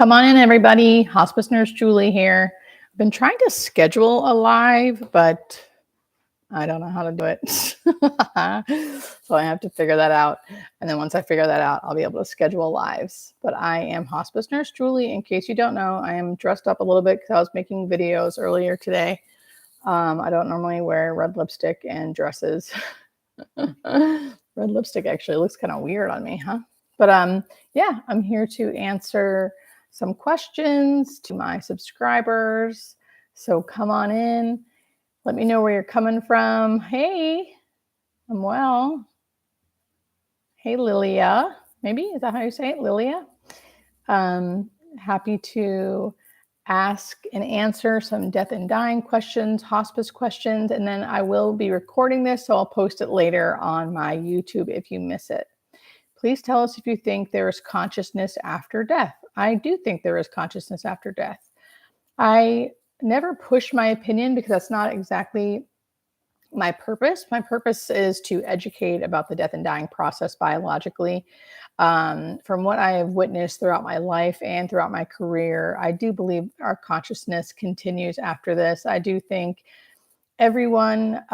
Come on in, everybody. Hospice Nurse Julie here. I've been trying to schedule a live, but I don't know how to do it. So I have to figure that out. And then once I figure that out, I'll be able to schedule lives. But I am Hospice Nurse Julie. In case you don't know, I am dressed up a little bit because I was making videos earlier today. I don't normally wear red lipstick and dresses. Red lipstick actually looks kind of weird on me, huh? But yeah, I'm here to answer some questions to my subscribers. So come on in. Let me know where you're coming from. Hey, I'm well. Hey, Lilia. Maybe, is that how you say it? Lilia? Happy to ask and answer some death and dying questions, hospice questions, and then I will be recording this, so I'll post it later on my YouTube if you miss it. Please tell us if you think there is consciousness after death. I do think there is consciousness after death. I never push my opinion because that's not exactly my purpose. My purpose is to educate about the death and dying process biologically. From what I have witnessed throughout my life and throughout my career, I do believe our consciousness continues after this. I do think everyone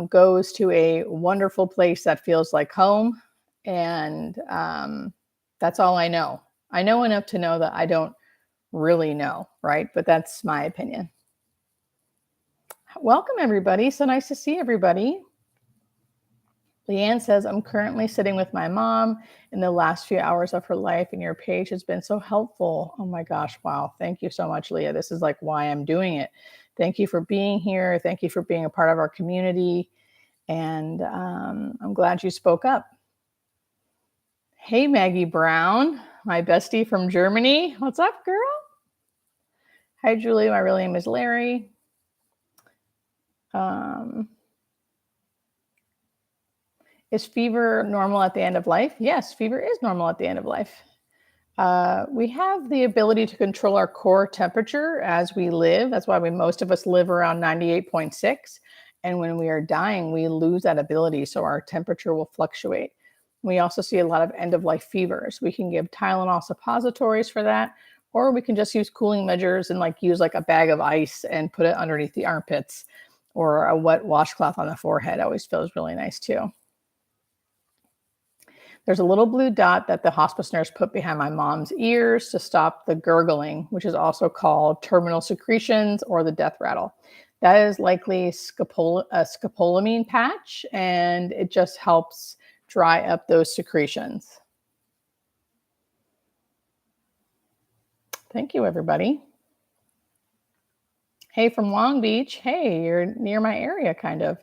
goes to a wonderful place that feels like home. And that's all I know. I know enough to know that I don't really know, right? But that's my opinion. Welcome, everybody. So nice to see everybody. Leanne says, I'm currently sitting with my mom in the last few hours of her life, and your page has been so helpful. Oh my gosh, wow. Thank you so much, Leah. This is like why I'm doing it. Thank you for being here. Thank you for being a part of our community. And I'm glad you spoke up. Hey, Maggie Brown, my bestie from Germany. What's up, girl? Hi, Julie. My real name is Larry. Is fever normal at the end of life? Yes, fever is normal at the end of life. We have the ability to control our core temperature as we live. That's why most of us live around 98.6. And when we are dying, we lose that ability. So our temperature will fluctuate. We also see a lot of end-of-life fevers. We can give Tylenol suppositories for that, or we can just use cooling measures and use a bag of ice and put it underneath the armpits, or a wet washcloth on the forehead. Always feels really nice too. There's a little blue dot that the hospice nurse put behind my mom's ears to stop the gurgling, which is also called terminal secretions or the death rattle. That is likely a scopolamine patch, and it just helps dry up those secretions. Thank you, everybody. Hey, from Long Beach. Hey, you're near my area, kind of.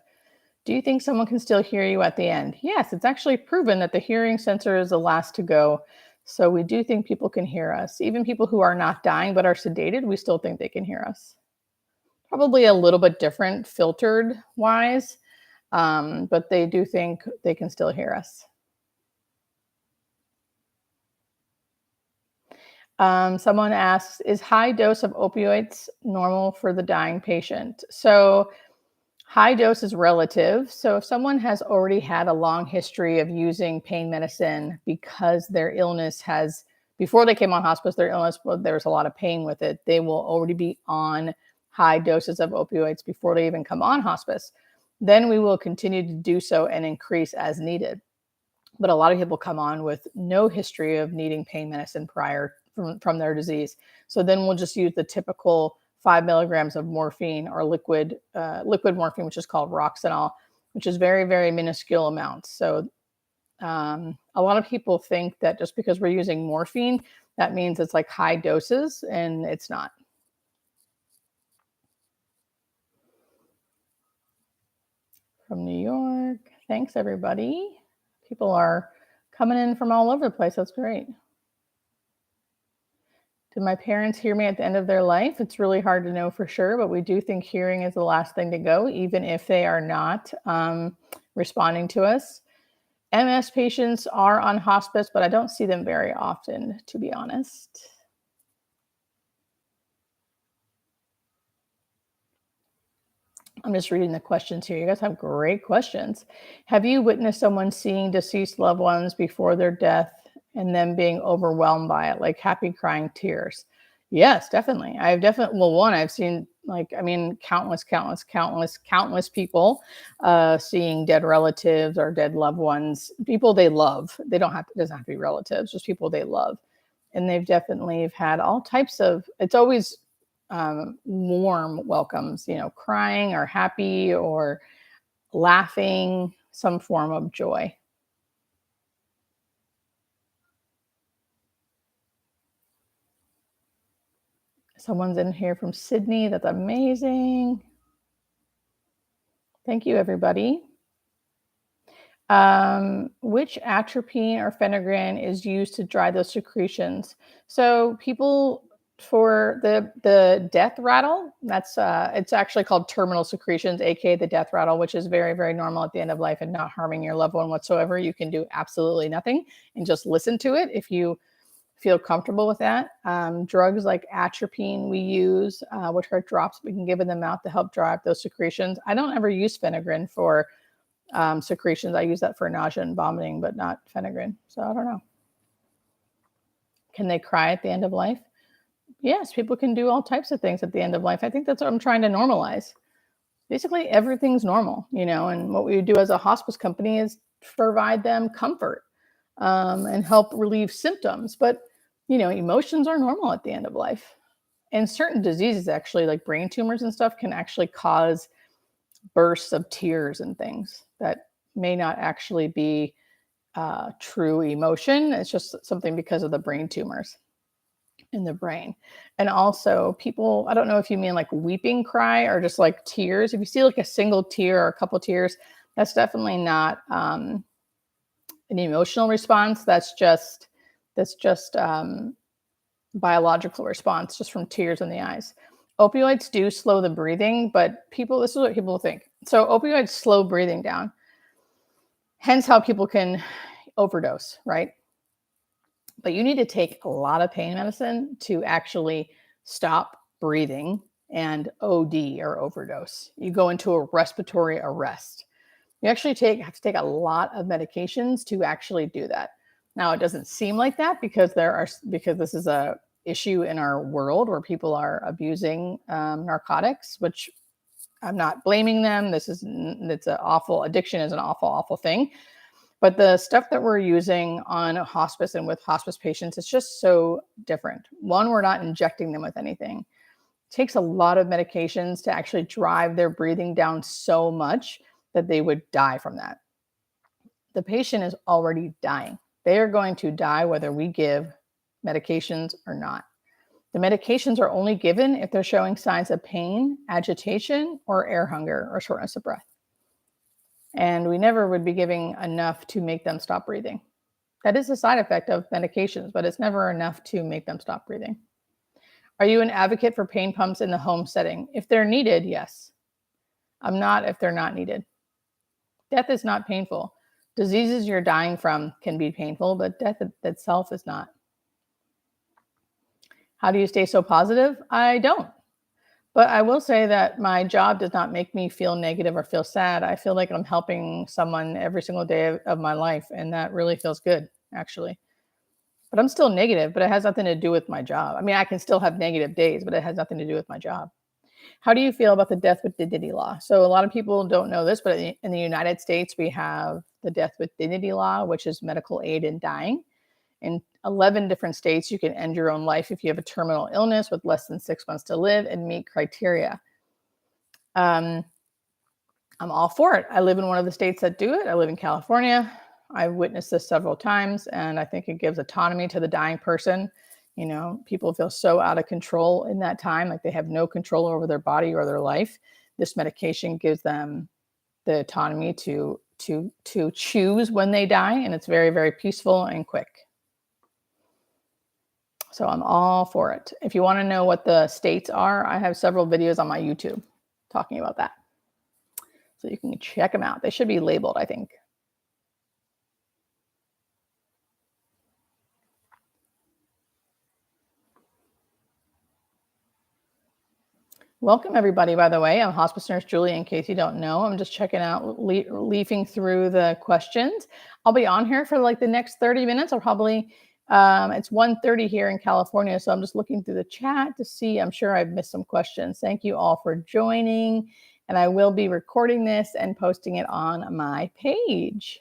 Do you think someone can still hear you at the end? Yes, it's actually proven that the hearing sensor is the last to go. So we do think people can hear us. Even people who are not dying but are sedated, we still think they can hear us. Probably a little bit different filtered wise, but they do think they can still hear us. Someone asks, is high dose of opioids normal for the dying patient? So high dose is relative. So if someone has already had a long history of using pain medicine because their illness has, before they came on hospice, their illness, well, there's a lot of pain with it, they will already be on high doses of opioids before they even come on hospice. Then we will continue to do so and increase as needed. But a lot of people come on with no history of needing pain medicine prior from their disease. So then we'll just use the typical 5 milligrams of morphine or liquid morphine, which is called Roxanol, which is very, very minuscule amounts. So a lot of people think that just because we're using morphine, that means it's like high doses, and it's not. From New York. Thanks, everybody. People are coming in from all over the place. That's great. Did my parents hear me at the end of their life? It's really hard to know for sure, but we do think hearing is the last thing to go, even if they are not responding to us. MS patients are on hospice, but I don't see them very often, to be honest. I'm just reading the questions here. You guys have great questions. Have you witnessed someone seeing deceased loved ones before their death and them being overwhelmed by it, like happy crying tears? Yes, definitely. I've definitely, well, one, I've seen, like, I mean, countless people seeing dead relatives or dead loved ones, people they love. They don't have to, it doesn't have to be relatives, just people they love. And they've definitely had all types of, it's always warm welcomes, crying or happy or laughing, some form of joy. Someone's in here from Sydney. That's amazing. Thank you, everybody. Which atropine or phenergan is used to dry those secretions? So people, for the death rattle, that's it's actually called terminal secretions, aka the death rattle, which is very, very normal at the end of life and not harming your loved one whatsoever. You can do absolutely nothing and just listen to it if you feel comfortable with that. Drugs like atropine we use, which are drops we can give in the mouth to help dry up those secretions. I don't ever use phenergan for secretions. I use that for nausea and vomiting, but not phenergan. So I don't know. Can they cry at the end of life? Yes, people can do all types of things at the end of life. I think that's what I'm trying to normalize. Basically, everything's normal, and what we do as a hospice company is provide them comfort and help relieve symptoms. But, emotions are normal at the end of life. And certain diseases, actually, like brain tumors and stuff, can actually cause bursts of tears and things that may not actually be true emotion. It's just something because of the brain tumors in the brain. And also, people, I don't know if you mean like weeping cry or just like tears. If you see like a single tear or a couple tears, that's definitely not an emotional response. That's just biological response just from tears in the eyes. Opioids do slow the breathing, but this is what people think. So opioids slow breathing down, hence how people can overdose, right? But you need to take a lot of pain medicine to actually stop breathing and OD or overdose. You go into a respiratory arrest. You actually have to take a lot of medications to actually do that. Now, it doesn't seem like that because this is a issue in our world where people are abusing narcotics, which I'm not blaming them. It's an awful addiction is an awful, awful thing. But the stuff that we're using on a hospice and with hospice patients, it's just so different. One, we're not injecting them with anything. It takes a lot of medications to actually drive their breathing down so much that they would die from that. The patient is already dying. They are going to die whether we give medications or not. The medications are only given if they're showing signs of pain, agitation, or air hunger or shortness of breath. And we never would be giving enough to make them stop breathing. That is a side effect of medications, but it's never enough to make them stop breathing. Are you an advocate for pain pumps in the home setting? If they're needed, yes. I'm not if they're not needed. Death is not painful. Diseases you're dying from can be painful, but death itself is not. How do you stay so positive? I don't. But I will say that my job does not make me feel negative or feel sad. I feel like I'm helping someone every single day of my life, and that really feels good, actually. But I'm still negative, but it has nothing to do with my job. I mean, I can still have negative days, but it has nothing to do with my job. How do you feel about the death with dignity law? So a lot of people don't know this, but in the United States, we have the death with dignity law, which is medical aid in dying. In 11 different states, you can end your own life if you have a terminal illness with less than 6 months to live and meet criteria. I'm all for it. I live in one of the states that do it. I live in California. I've witnessed this several times, and I think it gives autonomy to the dying person. People feel so out of control in that time, like they have no control over their body or their life. This medication gives them the autonomy to choose when they die, and it's very, very peaceful and quick. So I'm all for it. If you want to know what the states are, I have several videos on my YouTube talking about that. So you can check them out. They should be labeled, I think. Welcome, everybody, by the way. I'm Hospice Nurse Julie, in case you don't know. I'm just checking out, leafing through the questions. I'll be on here for like the next 30 minutes. I'll probably It's 1:30 here in California, so I'm just looking through the chat to see. I'm sure I've missed some questions. Thank you all for joining, and I will be recording this and posting it on my page.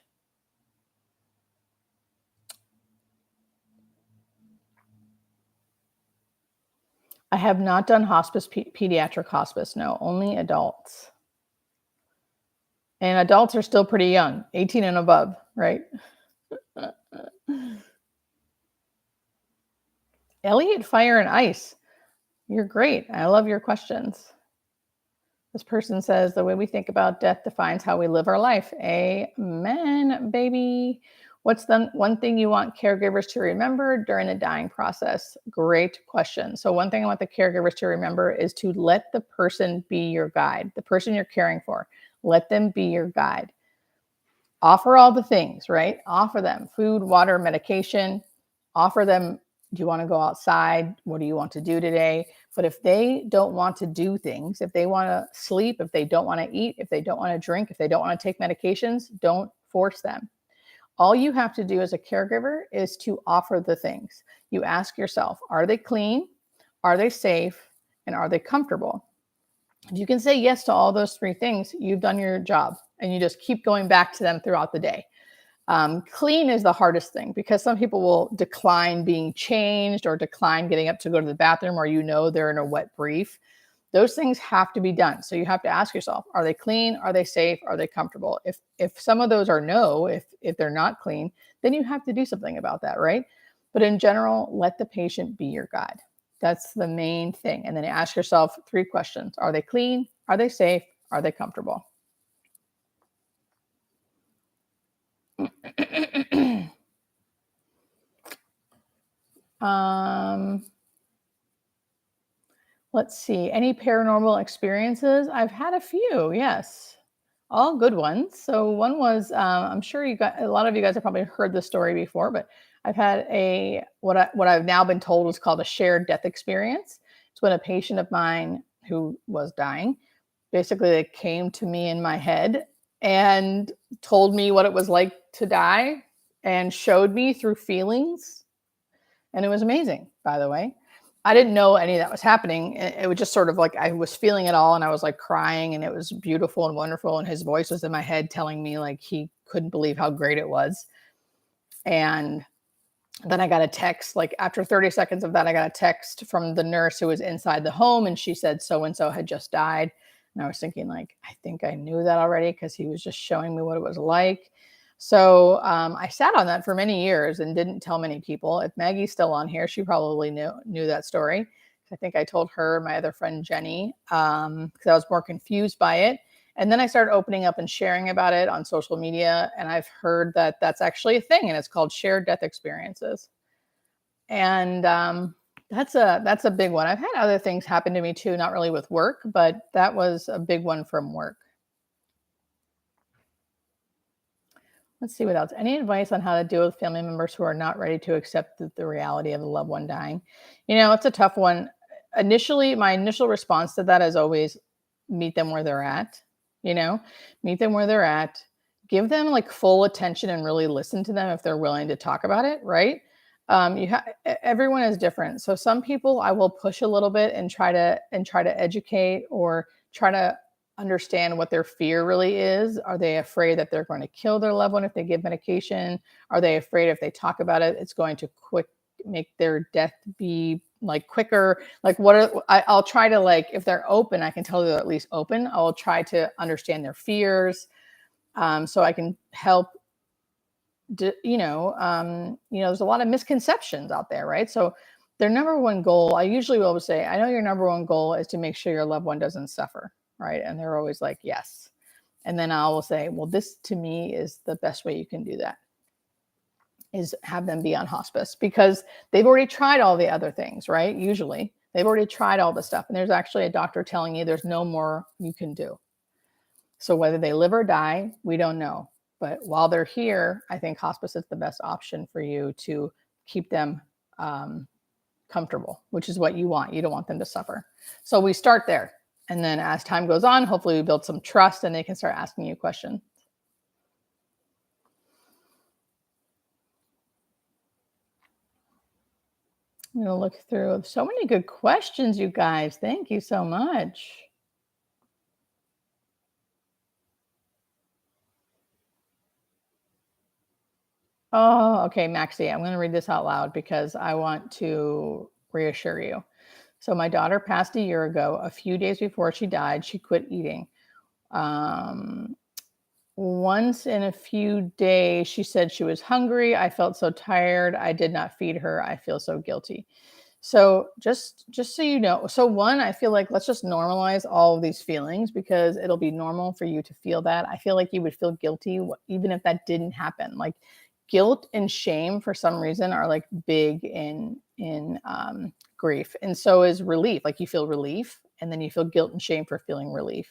I have not done hospice, pediatric hospice. No, only adults. And adults are still pretty young, 18 and above, right? Elliot, Fire and Ice. You're great. I love your questions. This person says the way we think about death defines how we live our life. Amen, baby. What's the one thing you want caregivers to remember during the dying process? Great question. So one thing I want the caregivers to remember is to let the person be your guide, the person you're caring for. Let them be your guide. Offer all the things, right? Offer them food, water, medication. Offer them, do you want to go outside? What do you want to do today? But if they don't want to do things, if they want to sleep, if they don't want to eat, if they don't want to drink, if they don't want to take medications, don't force them. All you have to do as a caregiver is to offer the things. You ask yourself, are they clean? Are they safe? And are they comfortable? If you can say yes to all those three things, you've done your job, and you just keep going back to them throughout the day. Clean is the hardest thing because some people will decline being changed or decline getting up to go to the bathroom, or they're in a wet brief. Those things have to be done. So you have to ask yourself, are they clean? Are they safe? Are they comfortable? If some of those are no, if they're not clean, then you have to do something about that, right? But in general, let the patient be your guide. That's the main thing. And then ask yourself 3 questions. Are they clean? Are they safe? Are they comfortable? Let's see. Any paranormal experiences? I've had a few, yes. All good ones. So one was, I'm sure a lot of you guys have probably heard this story before, but I've had what I've now been told is called a shared death experience. It's when a patient of mine who was dying, basically they came to me in my head and told me what it was like to die and showed me through feelings. And it was amazing, by the way. I didn't know any of that was happening. It was just sort of like I was feeling it all, and I was like crying, and it was beautiful and wonderful. And his voice was in my head telling me like he couldn't believe how great it was. And then I got a text, like after 30 seconds of that, I got a text from the nurse who was inside the home, and she said so-and-so had just died. And I was thinking like, I think I knew that already because he was just showing me what it was like. So I sat on that for many years and didn't tell many people. If Maggie's still on here, she probably knew that story. I think I told her, my other friend Jenny, because I was more confused by it. And then I started opening up and sharing about it on social media. And I've heard that that's actually a thing, and it's called shared death experiences. And that's a big one. I've had other things happen to me too, not really with work, but that was a big one from work. Let's see what else. Any advice on how to deal with family members who are not ready to accept the reality of a loved one dying? It's a tough one. Initially, my initial response to that is always meet them where they're at. Meet them where they're at. Give them like full attention and really listen to them if they're willing to talk about it, right? Everyone is different. So some people I will push a little bit and try to educate or try to understand what their fear really is. Are they afraid that they're going to kill their loved one if they give medication? Are they afraid if they talk about it, it's going to make their death be like quicker? Like I'll try to, like, if they're open, I can tell they're at least open. I will try to understand their fears, so I can help. There's a lot of misconceptions out there, right? So their number one goal, I usually will say, I know your number one goal is to make sure your loved one doesn't suffer. Right. And they're always like, yes. And then I will say, well, this to me is the best way you can do that, is have them be on hospice, because they've already tried all the other things, right? Usually they've already tried all the stuff. And there's actually a doctor telling you there's no more you can do. So whether they live or die, we don't know. But while they're here, I think hospice is the best option for you to keep them comfortable, which is what you want. You don't want them to suffer. So we start there. And then as time goes on, hopefully we build some trust and they can start asking you questions. I'm going to look through so many good questions, you guys. Thank you so much. Oh, okay, Maxie, I'm going to read this out loud because I want to reassure you. So, my daughter passed a year ago. A few days before she died, she quit eating. Um, Once in a few days, she said she was hungry. I felt so tired. I did not feed her. I feel so guilty. So just so you know, so one, I feel like let's just normalize all of these feelings because it'll be normal for you to feel that. I feel like you would feel guilty even if that didn't happen. Like guilt and shame for some reason are like big in grief, and so is relief. Like you feel relief, and then you feel guilt and shame for feeling relief.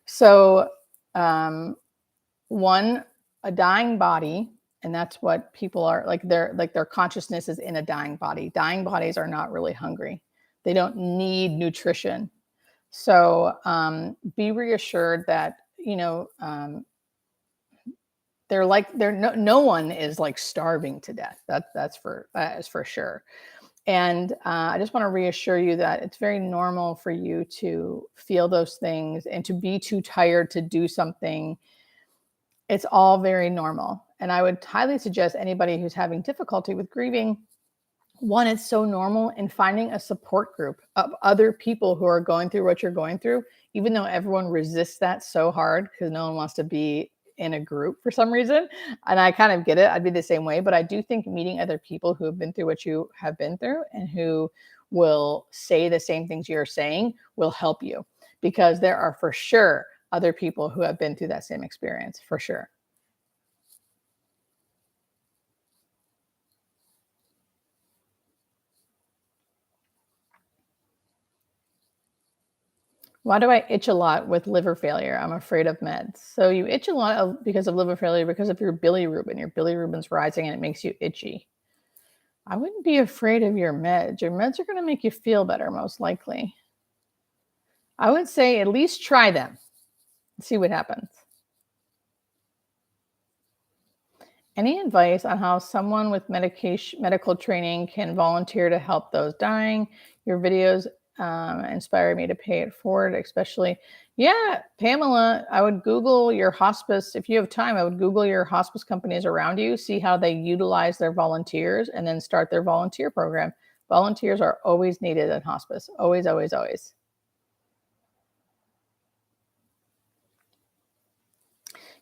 So um, one, a dying body, and that's what people are like, their consciousness is in a dying body. Dying bodies are not really hungry. They don't need nutrition. So be reassured that they're no one is like starving to death. That is for sure. And I just want to reassure you that it's very normal for you to feel those things and to be too tired to do something. It's all very normal. And I would highly suggest anybody who's having difficulty with grieving, one, it's so normal, and finding a support group of other people who are going through what you're going through, even though everyone resists that so hard because no one wants to be in a group for some reason. And I kind of get it. I'd be the same way. But I do think meeting other people who have been through what you have been through and who will say the same things you're saying will help you, because there are for sure other people who have been through that same experience, for sure. Why do I itch a lot with liver failure? I'm afraid of meds. So you itch a lot because of liver failure because of your bilirubin. Your bilirubin's rising and it makes you itchy. I wouldn't be afraid of your meds. Your meds are going to make you feel better, most likely. I would say at least try them and see what happens. Any advice on how someone with medical training can volunteer to help those dying? Your videos inspire me to pay it forward, especially. Yeah, Pamela, I would Google your hospice. If you have time, I would Google your hospice companies around you, see how they utilize their volunteers, and then start their volunteer program. Volunteers are always needed in hospice. Always, always, always.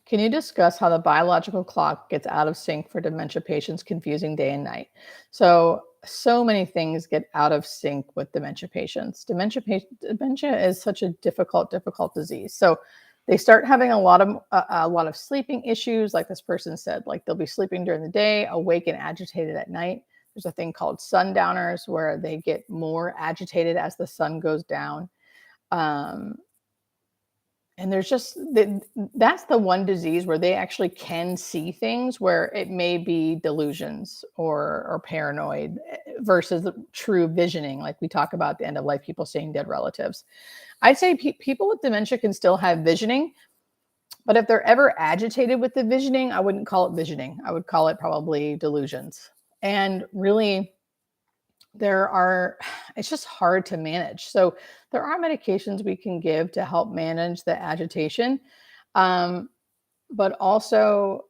Can you discuss how the biological clock gets out of sync for dementia patients, confusing day and night? So many things get out of sync with dementia patients. Dementia is such a difficult disease. So they start having a lot of sleeping issues, like this person said. Like they'll be sleeping during the day, awake and agitated at night. There's a thing called sundowners where they get more agitated as the sun goes down. Um, and there's just that's the one disease where they actually can see things where it may be delusions or paranoid versus the true visioning, like we talk about at the end of life, people seeing dead relatives. I'd say people with dementia can still have visioning, but if they're ever agitated with the visioning, I wouldn't call it visioning. I would call it probably delusions. And really, there are it's just hard to manage. So there are medications we can give to help manage the agitation, um, but also,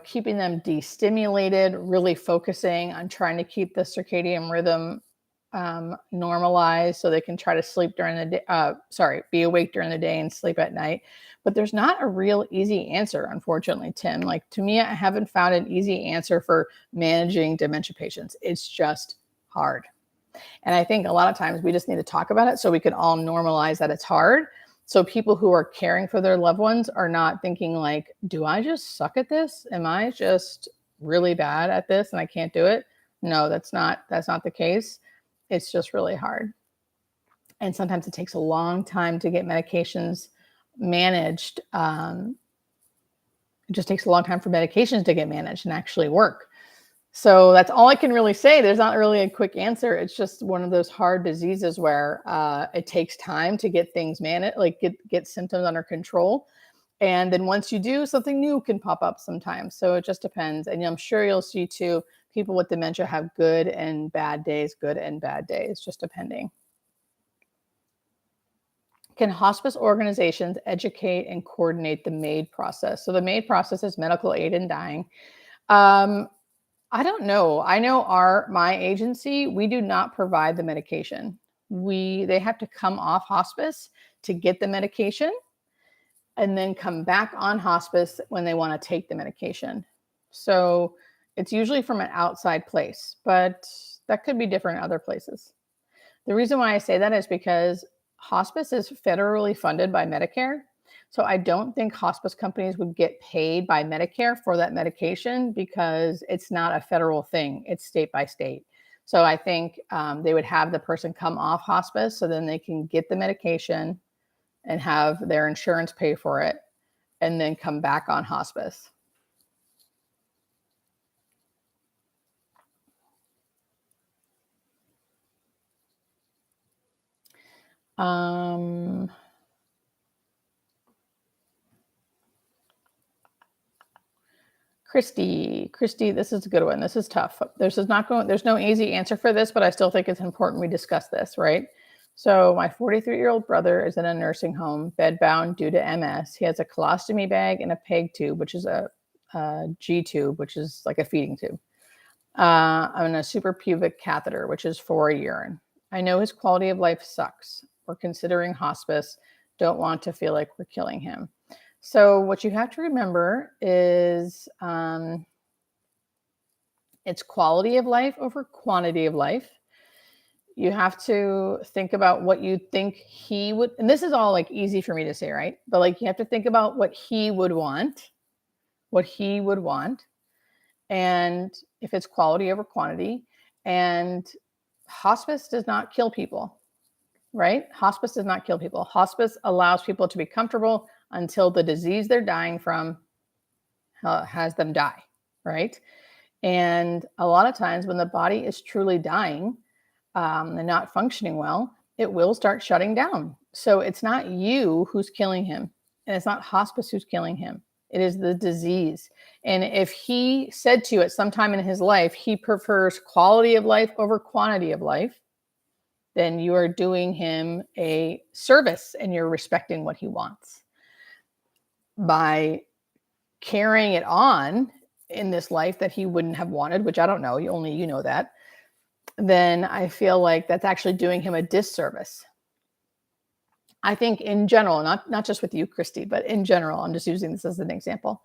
keeping them destimulated, really focusing on trying to keep the circadian rhythm normalized so they can try to sleep during the day. Be awake during the day and sleep at night. But there's not a real easy answer, unfortunately, Tim. Like to me, I haven't found an easy answer for managing dementia patients. It's just hard. And I think a lot of times we just need to talk about it so we can all normalize that it's hard. So people who are caring for their loved ones are not thinking like, do I just suck at this? Am I just really bad at this and I can't do it? No, that's not the case. It's just really hard. And sometimes it takes a long time to get medications managed. It just takes a long time for medications to get managed and actually work. So that's all I can really say. There's not really a quick answer. It's just one of those hard diseases where it takes time to get things managed, like get symptoms under control. And then once you do, something new can pop up sometimes. So it just depends. And I'm sure you'll see too, People with dementia have good and bad days, just depending. Can hospice organizations educate and coordinate the MAID process? So the MAID process is medical aid in dying. I don't know. I know my agency, we do not provide the medication. They have to come off hospice to get the medication and then come back on hospice when they want to take the medication. So it's usually from an outside place, but that could be different in other places. The reason why I say that is because hospice is federally funded by Medicare. So I don't think hospice companies would get paid by Medicare for that medication because it's not a federal thing. It's state by state. So I think they would have the person come off hospice so then they can get the medication and have their insurance pay for it and then come back on hospice. Christy, this is a good one. This is tough. There's no easy answer for this, but I still think it's important we discuss this, right? So my 43-year-old brother is in a nursing home, bedbound due to MS. He has a colostomy bag and a PEG tube, which is a G tube, which is like a feeding tube. And a suprapubic catheter, which is for a urine. I know his quality of life sucks. We're considering hospice. Don't want to feel like we're killing him. So what you have to remember is it's quality of life over quantity of life. You have to think about what you think he would, and this is all like easy for me to say, right? But like you have to think about what he would want, and if it's quality over quantity. And hospice does not kill people, right? Hospice does not kill people. Hospice allows people to be comfortable until the disease they're dying from has them die, right? And a lot of times when the body is truly dying and not functioning well, it will start shutting down. So it's not you who's killing him, and it's not hospice who's killing him. It is the disease. And if he said to you at some time in his life, he prefers quality of life over quantity of life, then you are doing him a service and you're respecting what he wants. By carrying it on in this life that he wouldn't have wanted, which I don't know, only you know that, then I feel like that's actually doing him a disservice. I think in general, not just with you, Christy, but in general, I'm just using this as an example.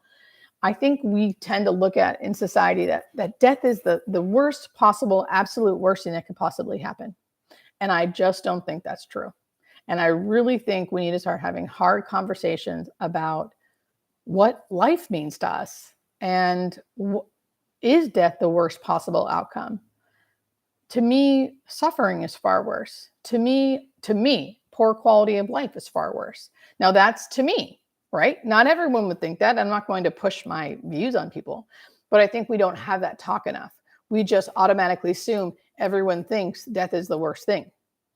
I think we tend to look at in society that death is the worst possible, absolute worst thing that could possibly happen. And I just don't think that's true. And I really think we need to start having hard conversations about what life means to us. And is death the worst possible outcome? To me, suffering is far worse. To me, poor quality of life is far worse. Now that's to me, right? Not everyone would think that. I'm not going to push my views on people, but I think we don't have that talk enough. We just automatically assume everyone thinks death is the worst thing.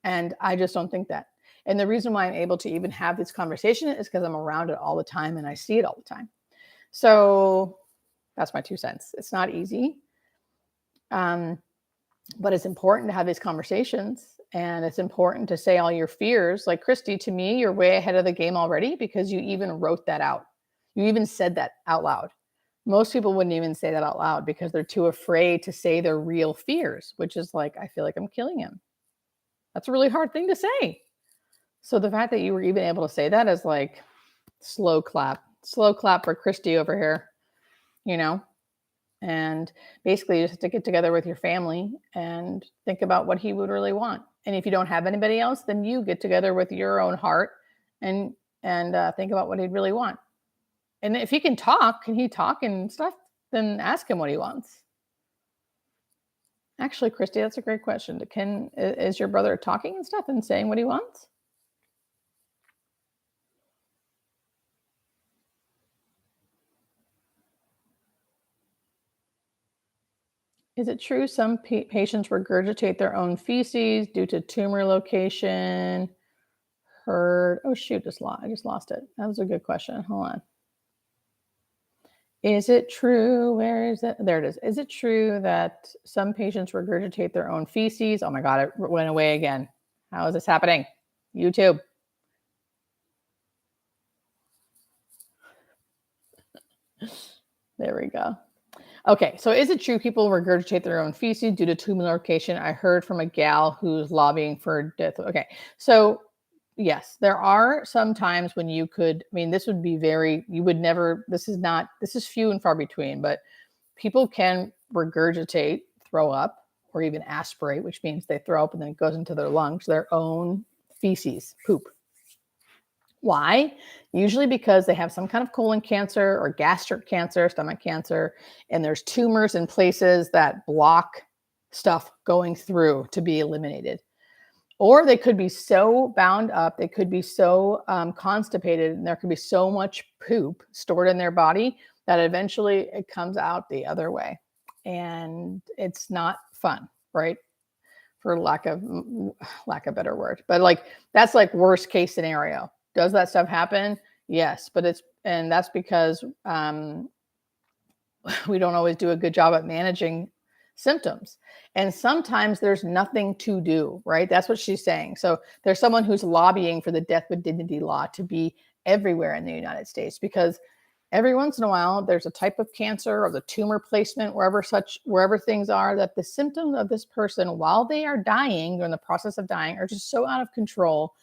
And I just don't think that. And the reason why I'm able to even have this conversation is because I'm around it all the time and I see it all the time. So that's my 2 cents. It's not easy. But it's important to have these conversations, and it's important to say all your fears. Like Christy, to me, you're way ahead of the game already because you even wrote that out. You even said that out loud. Most people wouldn't even say that out loud because they're too afraid to say their real fears, which is like, I feel like I'm killing him. That's a really hard thing to say. So the fact that you were even able to say that is like slow clap for Christy over here, and basically you just have to get together with your family and think about what he would really want. And if you don't have anybody else, then you get together with your own heart and think about what he'd really want. And if he can he talk and stuff, then ask him what he wants. Actually, Christy, that's a great question. Is your brother talking and stuff and saying what he wants? Is it true some patients regurgitate their own feces due to tumor location? Heard. Oh shoot, I just lost it. That was a good question. Hold on. Is it true? Where is it? There it is. Is it true that some patients regurgitate their own feces? Oh my God, it went away again. How is this happening? YouTube. There we go. Okay, so is it true people regurgitate their own feces due to tumor location? I heard from a gal who's lobbying for death. Okay, so yes, there are some times when you could, I mean, this would be very, you would never, this is few and far between, but people can regurgitate, throw up, or even aspirate, which means they throw up and then it goes into their lungs, their own feces, poop. Why? Usually because they have some kind of colon cancer or gastric cancer, stomach cancer, and there's tumors in places that block stuff going through to be eliminated. Or they could be so bound up, they could be so constipated, and there could be so much poop stored in their body that eventually it comes out the other way. And it's not fun, right? For lack of better word. But like that's like worst case scenario. Does that stuff happen? Yes, but that's because we don't always do a good job at managing symptoms. And sometimes there's nothing to do, right? That's what she's saying. So there's someone who's lobbying for the death with dignity law to be everywhere in the United States because every once in a while there's a type of cancer or the tumor placement wherever things are that the symptoms of this person while they are dying or in the process of dying are just so out of control.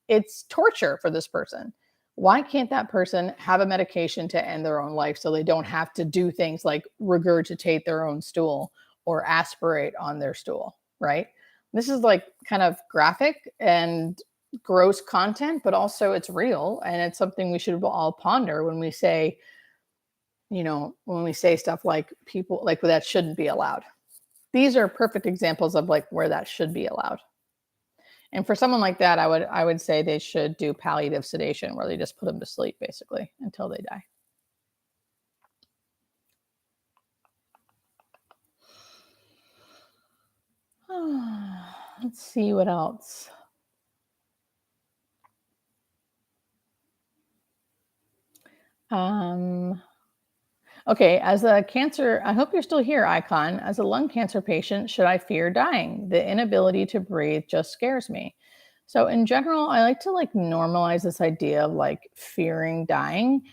It's torture for this person. Why can't that person have a medication to end their own life so they don't have to do things like regurgitate their own stool or aspirate on their stool, right? This is like kind of graphic and gross content, but also it's real. And it's something we should all ponder when we say, when we say stuff like people like that shouldn't be allowed. These are perfect examples of like where that should be allowed. And for someone like that, I would say they should do palliative sedation where they just put them to sleep basically until they die. Let's see what else. Okay, as a cancer, I hope you're still here, Icon. As a lung cancer patient, should I fear dying? The inability to breathe just scares me. So in general, I like to like normalize this idea of like fearing dying.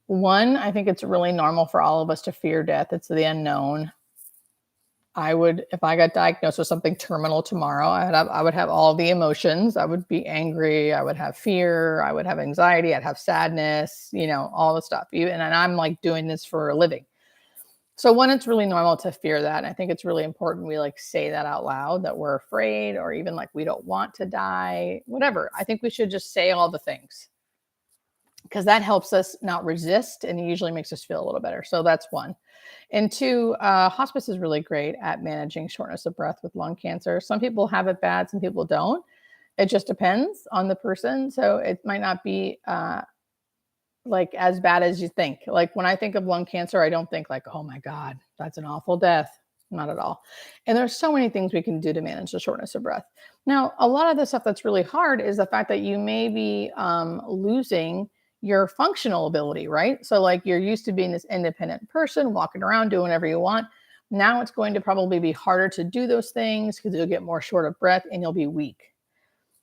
One, I think it's really normal for all of us to fear death. It's the unknown. If I got diagnosed with something terminal tomorrow, I would have all the emotions. I would be angry. I would have fear. I would have anxiety. I'd have sadness, all the stuff. And I'm like doing this for a living. So one, it's really normal to fear that. And I think it's really important we like say that out loud that we're afraid or even like we don't want to die, whatever. I think we should just say all the things because that helps us not resist and it usually makes us feel a little better. So that's one. And two, hospice is really great at managing shortness of breath with lung cancer. Some people have it bad, some people don't. It just depends on the person. So it might not be like as bad as you think. Like when I think of lung cancer, I don't think like, oh my God, that's an awful death. Not at all. And there's so many things we can do to manage the shortness of breath. Now, a lot of the stuff that's really hard is the fact that you may be losing your functional ability, right? So like you're used to being this independent person, walking around, doing whatever you want. Now it's going to probably be harder to do those things because you'll get more short of breath and you'll be weak.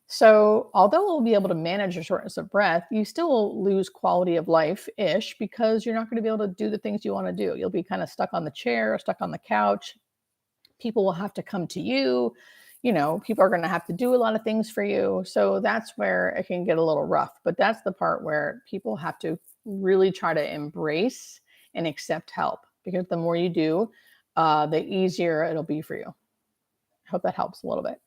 So although we'll be able to manage your shortness of breath, you still will lose quality of life-ish because you're not going to be able to do the things you want to do. You'll be kind of stuck on the chair, stuck on the couch. People will have to come to you. People are going to have to do a lot of things for you. So that's where it can get a little rough. But that's the part where people have to really try to embrace and accept help because the more you do, the easier it'll be for you. I hope that helps a little bit.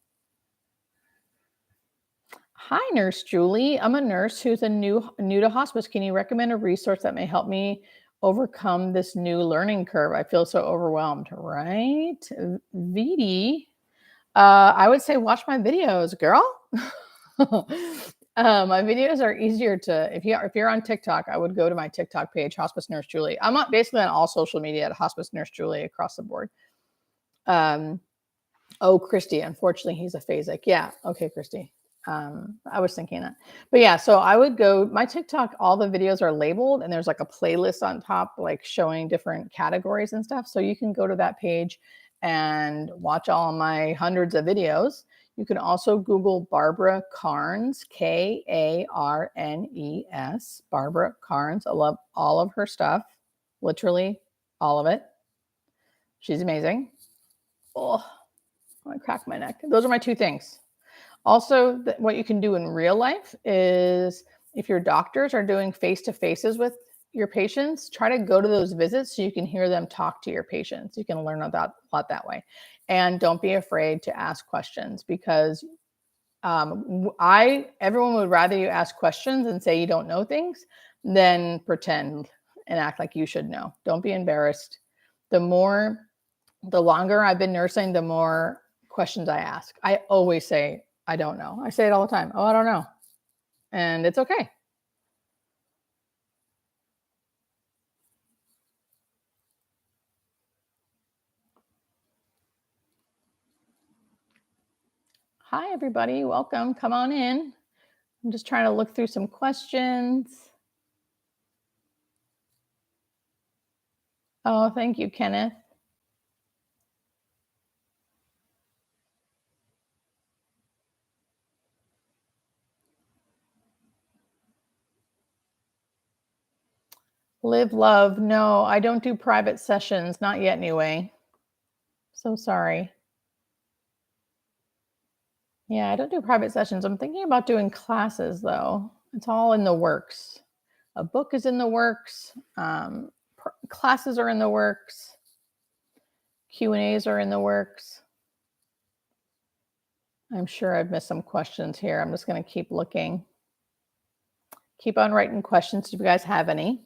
Hi, Nurse Julie. I'm a nurse who's new to hospice. Can you recommend a resource that may help me overcome this new learning curve? I feel so overwhelmed, right? Vidi, I would say watch my videos, girl. My videos are easier to, if you're on TikTok, I would go to my TikTok page, Hospice Nurse Julie. I'm basically on all social media at Hospice Nurse Julie across the board. Oh, Christy, unfortunately, he's a phasic. Yeah. Okay, Christy. I was thinking that. But yeah, so I would go, my TikTok, all the videos are labeled and there's like a playlist on top, like showing different categories and stuff. So you can go to that page and watch all my hundreds of videos. You can also Google Barbara Carnes, Karnes, Barbara Carnes. I love all of her stuff, literally all of it. She's amazing. Oh, I cracked my neck. Those are my two things. Also, what you can do in real life is if your doctors are doing face-to-faces with your patients, try to go to those visits so you can hear them talk to your patients. You can learn a lot that way. And don't be afraid to ask questions, because everyone would rather you ask questions and say you don't know things than pretend and act like you should know. Don't be embarrassed. The longer I've been nursing, the more questions I ask. I always say, I don't know. I say it all the time. Oh, I don't know. And it's okay. Hi, everybody. Welcome. Come on in. I'm just trying to look through some questions. Oh, thank you, Kenneth. Live love. No, I don't do private sessions. Not yet, anyway. So sorry. Yeah, I don't do private sessions. I'm thinking about doing classes, though. It's all in the works. A book is in the works. Classes are in the works. Q&As are in the works. I'm sure I've missed some questions here. I'm just going to keep looking. Keep on writing questions if you guys have any.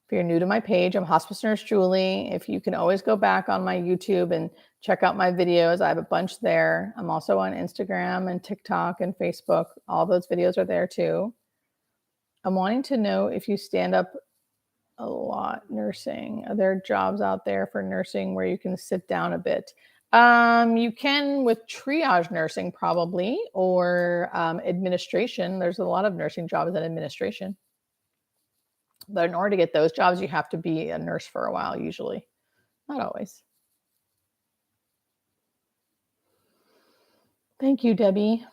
If you're new to my page, I'm Hospice Nurse Julie. If you can always go back on my YouTube and check out my videos, I have a bunch there. I'm also on Instagram and TikTok and Facebook. All those videos are there too. I'm wanting to know if you stand up a lot nursing. Are there jobs out there for nursing where you can sit down a bit? You can with triage nursing probably, or administration. There's a lot of nursing jobs in administration. But in order to get those jobs, you have to be a nurse for a while, usually. Not always. Thank you, Debbie.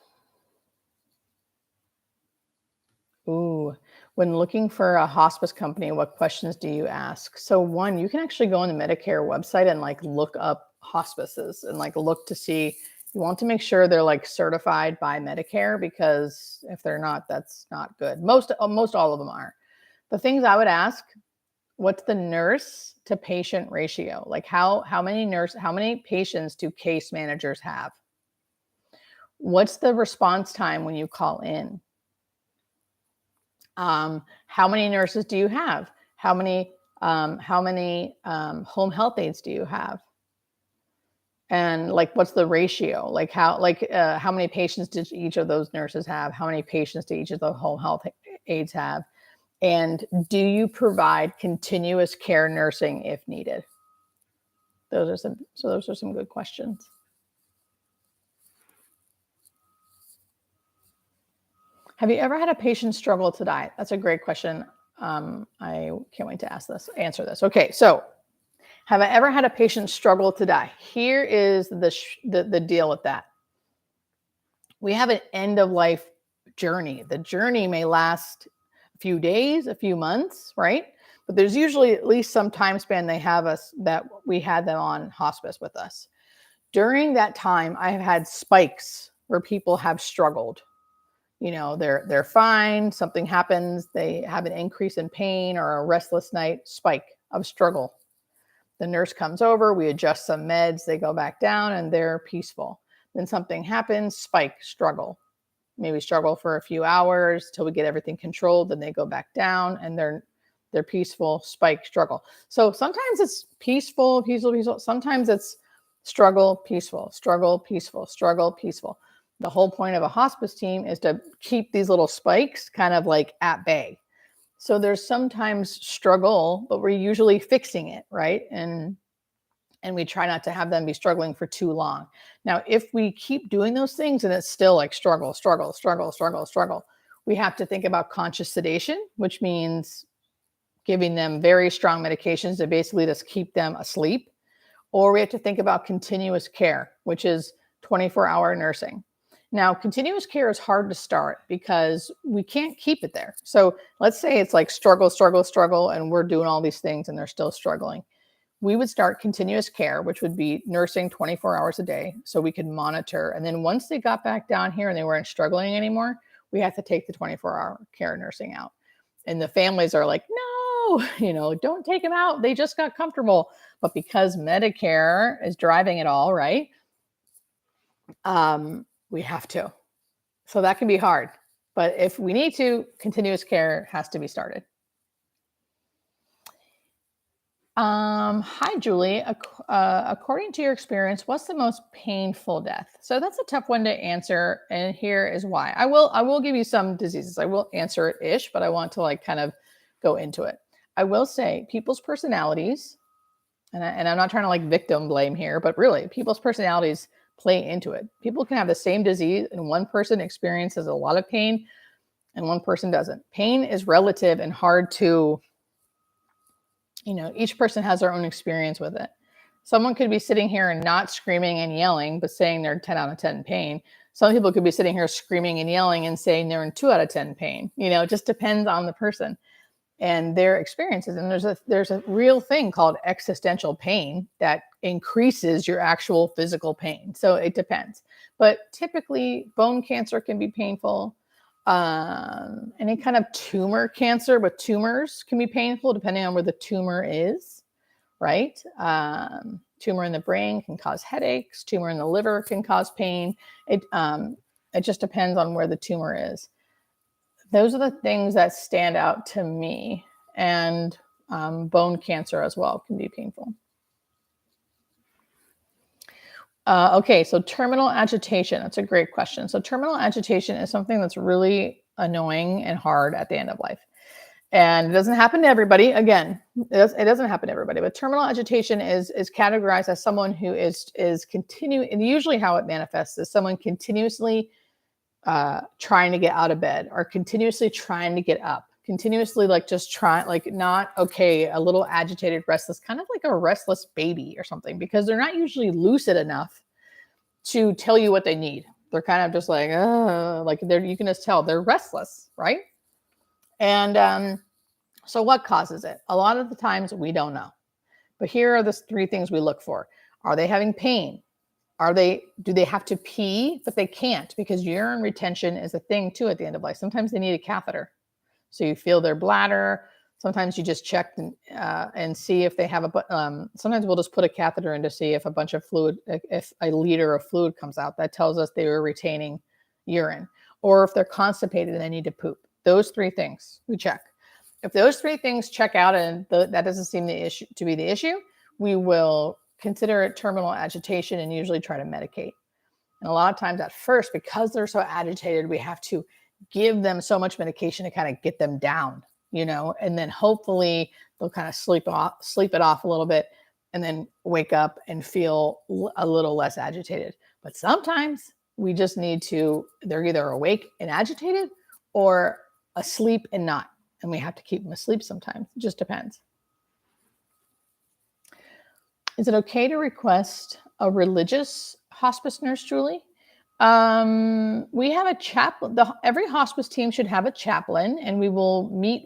Ooh, when looking for a hospice company, what questions do you ask? So one, you can actually go on the Medicare website and like look up hospices and like look to see, you want to make sure they're like certified by Medicare, because if they're not, that's not good. Most all of them are. The things I would ask, what's the nurse to patient ratio? Like how many patients do case managers have? What's the response time when you call in? How many nurses do you have? How many home health aides do you have? And like, what's the ratio? Like how many patients did each of those nurses have? How many patients do each of the home health aides have? And do you provide continuous care nursing if needed? Those are some good questions. Have you ever had a patient struggle to die? That's a great question. I can't wait to answer this. Okay, so have I ever had a patient struggle to die? Here is the deal with that. We have an end of life journey. The journey may last a few days, a few months, right? But there's usually at least some time span that we had them on hospice with us. During that time, I have had spikes where people have struggled. You know, they're fine, something happens, they have an increase in pain or a restless night, spike of struggle. The nurse comes over, we adjust some meds, they go back down and they're peaceful. Then something happens, spike, struggle. Maybe struggle for a few hours till we get everything controlled, then they go back down and they're peaceful, spike, struggle. So sometimes it's peaceful. Sometimes it's struggle, peaceful, struggle, peaceful, struggle, peaceful. The whole point of a hospice team is to keep these little spikes kind of like at bay. So there's sometimes struggle, but we're usually fixing it, right? And And we try not to have them be struggling for too long. Now, if we keep doing those things and it's still like struggle, struggle, struggle, struggle, struggle, we have to think about conscious sedation, which means giving them very strong medications to basically just keep them asleep. Or we have to think about continuous care, which is 24-hour nursing. Now, continuous care is hard to start because we can't keep it there. So let's say it's like struggle, struggle, struggle, and we're doing all these things and they're still struggling. We would start continuous care, which would be nursing 24 hours a day so we could monitor. And then once they got back down here and they weren't struggling anymore, we have to take the 24-hour care nursing out. And the families are like, no, don't take them out. They just got comfortable. But because Medicare is driving it all, right? We have to. So that can be hard. But if we need to, continuous care has to be started. Hi, Julie. According to your experience, what's the most painful death? So that's a tough one to answer, and here is why. I will give you some diseases. I will answer it-ish, but I want to kind of go into it. I will say people's personalities, and I'm not trying to victim blame here, but really people's personalities play into it. People can have the same disease, and one person experiences a lot of pain, and one person doesn't. Pain is relative and hard to. Each person has their own experience with it. Someone could be sitting here and not screaming and yelling, but saying they're 10 out of 10 pain. Some people could be sitting here screaming and yelling and saying they're in 2 out of 10 pain. It just depends on the person and their experiences. And there's a real thing called existential pain that increases your actual physical pain. So it depends. But typically bone cancer can be painful. Any kind of tumor cancer with tumors can be painful depending on where the tumor is, right? Tumor in the brain can cause headaches. Tumor in the liver can cause pain. It just depends on where the tumor is. Those are the things that stand out to me. And bone cancer as well can be painful. Okay, so terminal agitation. That's a great question. So terminal agitation is something that's really annoying and hard at the end of life. And it doesn't happen to everybody. Again, it doesn't happen to everybody. But terminal agitation is categorized as someone who is continuing, and usually how it manifests is someone continuously trying to get out of bed or continuously trying to get up. Continuously just trying, not okay, a little agitated, restless, kind of like a restless baby or something, because they're not usually lucid enough to tell you what they need. They're kind of just you can just tell they're restless, right? And so what causes it? A lot of the times we don't know. But here are the 3 things we look for. Are they having pain? Do they have to pee, but they can't, because urine retention is a thing too at the end of life. Sometimes they need a catheter. So you feel their bladder. Sometimes you just check and see if they have sometimes we'll just put a catheter in to see if a bunch of fluid, if a liter of fluid comes out. That tells us they were retaining urine. Or if they're constipated and they need to poop. Those 3 things we check. If those 3 things check out and that doesn't seem to be the issue, we will consider it terminal agitation and usually try to medicate. And a lot of times at first, because they're so agitated, we have to give them so much medication to kind of get them down, and then hopefully they'll kind of sleep it off a little bit and then wake up and feel a little less agitated. But sometimes we just they're either awake and agitated or asleep and not. And we have to keep them asleep sometimes. It just depends. Is it okay to request a religious hospice nurse, Julie? We have a chaplain. Every hospice team should have a chaplain, and we will meet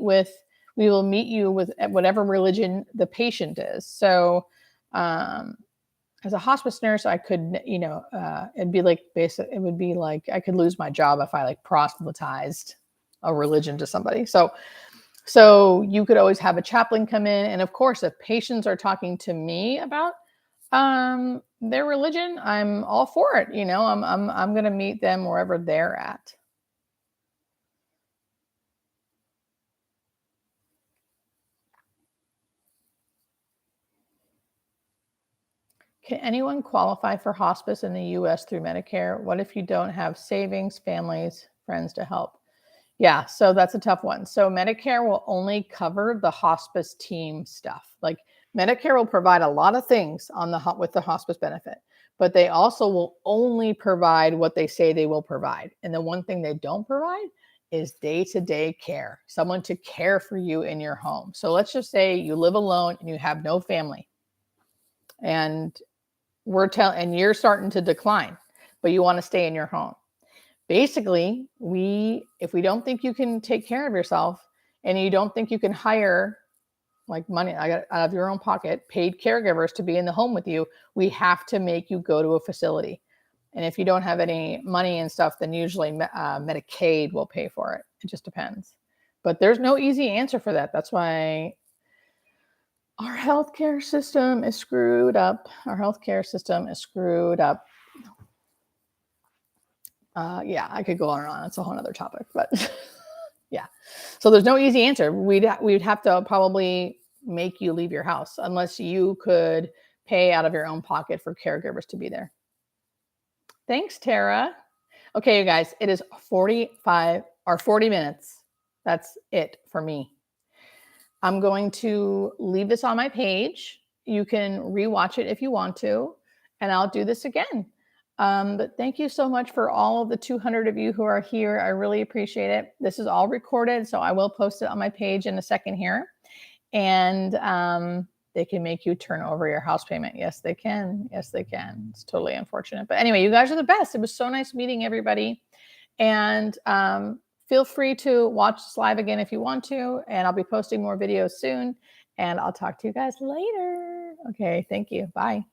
you with whatever religion the patient is. So, as a hospice nurse, I could, it'd be it would be like I could lose my job if I proselytized a religion to somebody. So you could always have a chaplain come in, and of course, if patients are talking to me about their religion, I'm all for it. I'm going to meet them wherever they're at. Can anyone qualify for hospice in the U.S. through Medicare? What if you don't have savings, families, friends to help? Yeah, so that's a tough one. So Medicare will only cover the hospice team stuff. Medicare will provide a lot of things with the hospice benefit, but they also will only provide what they say they will provide. And the one thing they don't provide is day-to-day care, someone to care for you in your home. So let's just say you live alone and you have no family, and you're starting to decline, but you want to stay in your home. Basically, if we don't think you can take care of yourself and you don't think you can hire like money out of your own pocket, paid caregivers to be in the home with you, we have to make you go to a facility. And if you don't have any money and stuff, then usually Medicaid will pay for it. It just depends. But there's no easy answer for that. That's why our healthcare system is screwed up. Our healthcare system is screwed up. Yeah, I could go on and on. It's a whole other topic, but yeah. So there's no easy answer. We'd have to probably make you leave your house unless you could pay out of your own pocket for caregivers to be there. Thanks, Tara. Okay, you guys, it is 40 minutes. That's it for me. I'm going to leave this on my page. You can rewatch it if you want to, and I'll do this again. But thank you so much for all of the 200 of you who are here. I really appreciate it. This is all recorded, so I will post it on my page in a second here. And they can make you turn over your house payment. Yes, they can. Yes, they can. It's totally unfortunate. But anyway, you guys are the best. It was so nice meeting everybody. And feel free to watch this live again if you want to. And I'll be posting more videos soon. And I'll talk to you guys later. Okay, thank you. Bye.